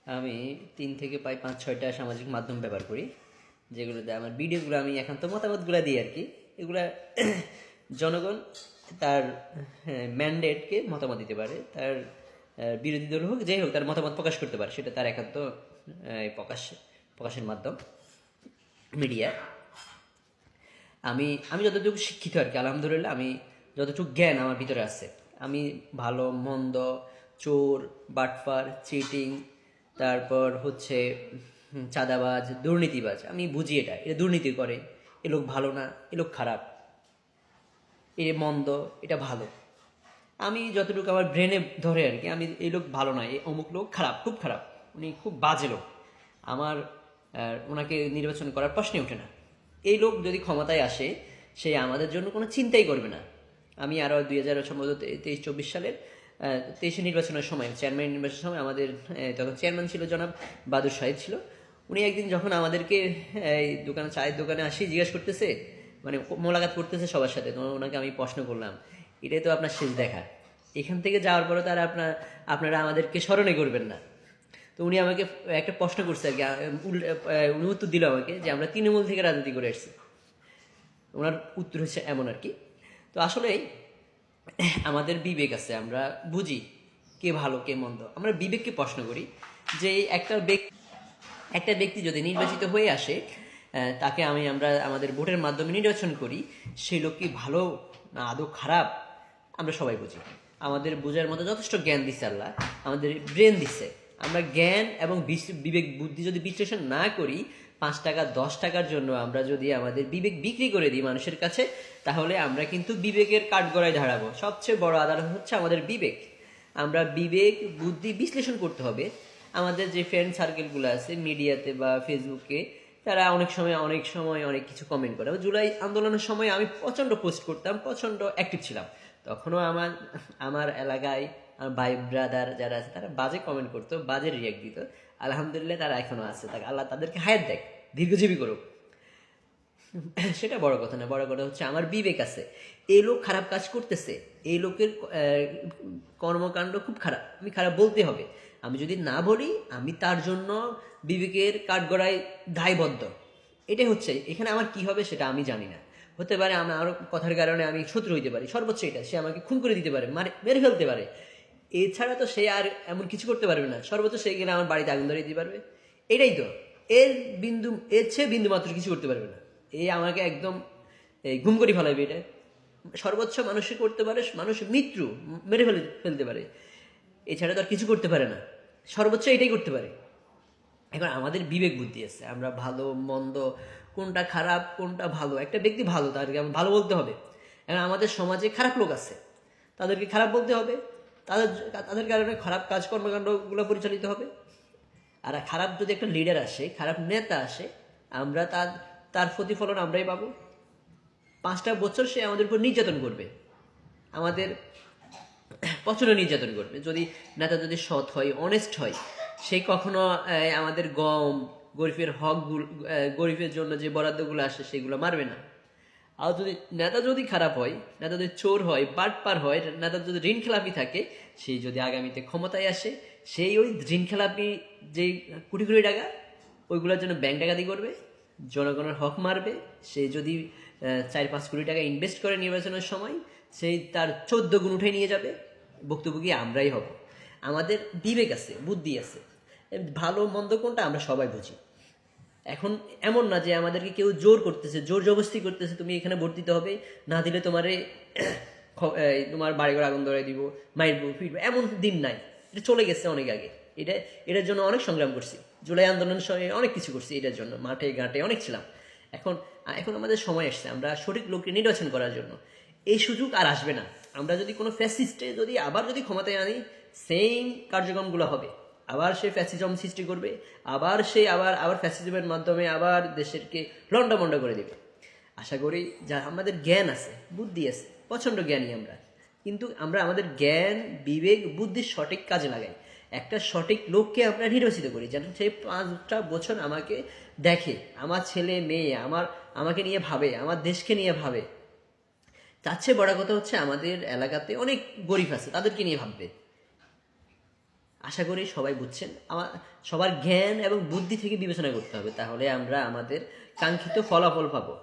আমি ৩ থেকে প্রায় ৫-৬টা সামাজিক মাধ্যম ব্যবহার করি, যেগুলোতে আমার ভিডিওগুলো আমি একান্ত মতামতগুলো দিই আর কি। এগুলা জনগণ তার ম্যান্ডেটকে মতামত দিতে পারে, তার বিরোধী দল হোক যাই হোক তার মতামত প্রকাশ করতে পারে, সেটা তার একান্ত প্রকাশের মাধ্যম মিডিয়া। আমি আমি যতটুকু শিক্ষিত আর কি, আলহামদুলিল্লাহ, আমি যতটুকু জ্ঞান আমার ভিতরে আছে, আমি ভালো মন্দ, চোর, বাটপার, চিটিং, তারপর হচ্ছে চাঁদাবাজ, দুর্নীতিবাজ, আমি বুঝি এটা এটা দুর্নীতি করে, এ লোক ভালো না, এ লোক খারাপ, এ মন্দ, এটা ভালো। আমি যতটুকু আমার ব্রেনে ধরে আর কি, আমি এই লোক ভালো নয়, এই অমুক লোক খারাপ, খুব খারাপ, উনি খুব বাজে লোক, আমার ওনাকে নির্বাচন করার প্রশ্নই ওঠে না। এই লোক যদি ক্ষমতায় আসে, সে আমাদের জন্য কোনো চিন্তাই করবে না। আমি আরও 2000 সম্ভবত 23-24 সালের 23-এ নির্বাচনের সময়, চেয়ারম্যান নির্বাচনের সময়, আমাদের তখন চেয়ারম্যান ছিল জনাব বাদুর সাহেব ছিল। উনি একদিন যখন আমাদেরকে এই দোকানে, চায়ের দোকানে আসি জিজ্ঞেস করতেছে, মানে মোলাকাত করতেছে সবার সাথে, তখন ওনাকে আমি প্রশ্ন করলাম, এটাই তো আপনার শেষ দেখা, এখান থেকে যাওয়ার পরে তারা আপনারা আমাদেরকে স্মরণে করবেন না। তো উনি আমাকে একটা প্রশ্ন করছে আর কি, উনি উত্তর দিল আমাকে যে আমরা তৃণমূল থেকে রাজনীতি করে আসছি। ওনার উত্তর হচ্ছে এমন আর কি। তো আসলে আমাদের বিবেক আছে, আমরা বুঝি কে ভালো কে মন্দ, আমরা বিবেককে প্রশ্ন করি যে একটা ব্যক্তি যদি নির্বাচিত হয়ে আসে, তাকে আমরা আমাদের ভোটের মাধ্যমে নির্বাচন করি, সেই লোক কি ভালো না আদৌ খারাপ, আমরা সবাই বুঝি। আমাদের বোঝার মতো যথেষ্ট জ্ঞান দিচ্ছে আল্লাহ, আমাদের ব্রেন দিচ্ছে। আমরা জ্ঞান এবং বিবেক বুদ্ধি যদি বিশ্লেষণ না করি, 5 টাকা 10 টাকার জন্য আমরা যদি আমাদের বিবেক বিক্রি করে দিই মানুষের কাছে, তাহলে আমরা কিন্তু বিবেকের কাঠগড়ায় দাঁড়াবো। সবচেয়ে বড় আদালত হচ্ছে আমাদের বিবেক। আমরা বিবেক বুদ্ধি বিশ্লেষণ করতে হবে। আমাদের যে ফ্রেন্ড সার্কেলগুলো আছে মিডিয়াতে বা ফেসবুকে, তারা অনেক সময় অনেক কিছু কমেন্ট করে। জুলাই আন্দোলনের সময় আমি প্রচণ্ড পোস্ট করতাম, প্রচণ্ড অ্যাক্টিভ ছিলাম। তখনও আমার আমার এলাকায় আমার ভাই ব্রাদার যারা আছে, তারা বাজে কমেন্ট করতো, বাজে রিয়াক্ট দিত। আলহামদুলিল্লাহ তারা এখনও আছে, তাকে আল্লাহ তাদেরকে হায়াত দেখ, দীর্ঘজীবী করুক। সেটা বড় কথা না, বড় কথা হচ্ছে আমার বিবেক আছে। এই লোক খারাপ কাজ করতেছে, এই লোকের কর্মকাণ্ড খুব খারাপ, আমি খারাপ বলতে হবে। আমি যদি না বলি, আমি তার জন্য বিবেকের কাঠগড়ায় দায়বদ্ধ। এটাই হচ্ছে এখানে আমার কি হবে সেটা আমি জানি না। হতে পারে আমার আরও কথার কারণে আমি শত্রু হইতে পারি, সর্বোচ্চ এটা, সে আমাকে খুন করে দিতে পারে, মেরে ফেলতে পারে। এছাড়া তো সে আর এমন কিছু করতে পারবে না, সর্বোচ্চ সে গেলে আমার বাড়িতে আগুন ধরিয়ে দিতে পারবে। এটাই তো, এর এর চেয়ে বিন্দু মাত্র কিছু করতে পারবে না। এই আমাকে একদম গুম করে ফেলাবে। এটা সর্বোচ্চ মানুষে করতে পারে, মানুষ মৃত্যু, মেরে ফেলতে পারে, এছাড়া তো আর কিছু করতে পারে না। সর্বোচ্চ এটাই করতে পারে। এখন আমাদের বিবেক বুদ্ধি আছে, আমরা ভালো মন্দ, কোনটা খারাপ কোনটা ভালো, একটা ব্যক্তি ভালো, তাদেরকে আমরা ভালো বলতে হবে। এখন আমাদের সমাজে খারাপ লোক আছে, তাদেরকে খারাপ বলতে হবে, তাদের তাদের কারণে খারাপ কাজ কর্মকাণ্ডগুলো পরিচালিত হবে। আর খারাপ যদি একটা লিডার আসে, খারাপ নেতা আসে, আমরা তার প্রতিফলন আমরাই পাবো। 5টা বছর সে আমাদের উপর নির্যাতন করবে, আমাদের প্রচণ্ড নির্যাতন করবে। যদি নেতা যদি সৎ হয়, অনেস্ট হয়, সে কখনো আমাদের গম, গরিবের হকগুলো, গরিবের জন্য যে বরাদ্দগুলো আসে সেগুলো মারবে না। আর যদি নেতা যদি খারাপ হয়, নেতা যদি চোর হয়, বাটপার হয়, নেতা যদি ঋণ খেলাপি থাকে, সেই যদি আগামীতে ক্ষমতায় আসে, সেই ওই ঋণ খেলাপি যে কোটি কোটি টাকা, ওইগুলোর জন্য ব্যাংক ডাকাতি করবে, জনগণের হক মারবে। সে যদি 4-5 কোটি টাকা ইনভেস্ট করে নির্বাচনের সময়, সেই তার 14 গুণ উঠে নিয়ে যাবে। ভুক্তভোগী আমরাই হব। আমাদের বিবেক আছে, বুদ্ধি আছে, ভালো মন্দ কোনটা আমরা সবাই বুঝি। এখন এমন না যে আমাদেরকে কেউ জোর করতেছে, জোর জবরদস্তি করতেছে, তুমি এখানে ভোট দিতে হবে, না দিলে তোমার বাড়িঘর আগুন ধরাই দিব, মারবো ফিরবো, এমন দিন নাই। এটা চলে গেছে অনেক আগে। এটার জন্য অনেক সংগ্রাম করছি, জুলাই আন্দোলনের সময় অনেক কিছু করছি, এটার জন্য মাঠে ঘাটে অনেক ছিলাম। এখন এখন আমাদের সময় আসছে আমরা সঠিক লোককে নির্বাচন করার জন্য। এই সুযোগ আর আসবে না। আমরা যদি কোনো ফ্যাসিস্টে আবার ক্ষমতায় আনি, সেম কার্যক্রমগুলো হবে। আবার সে ফ্যাসিজম সৃষ্টি করবে, আবার আবার ফ্যাসিজমের মাধ্যমে আবার দেশেরকে লন্ডামন্ডা করে দেবে। আশা করি যা আমাদের জ্ঞান আছে, বুদ্ধি আছে, প্রচণ্ড জ্ঞানী আমরা, কিন্তু আমরা আমাদের জ্ঞান, বিবেক, বুদ্ধির সঠিক কাজে লাগাই। একটা সঠিক লোককে আমরা নির্বাচিত করি, যেন সেই 5টা বছর আমাকে দেখে, আমার ছেলে মেয়ে আমাকে নিয়ে ভাবে, আমার দেশকে নিয়ে ভাবে। তার চেয়ে বড় কথা হচ্ছে আমাদের এলাকাতে অনেক গরিব আছে, তাদেরকে নিয়ে ভাববে। আশা করি সবাই বুঝছেন। সবার জ্ঞান এবং বুদ্ধি থেকে বিবেচনা করতে হবে, তাহলে আমরা আমাদের কাঙ্ক্ষিত ফলাফল পাবো।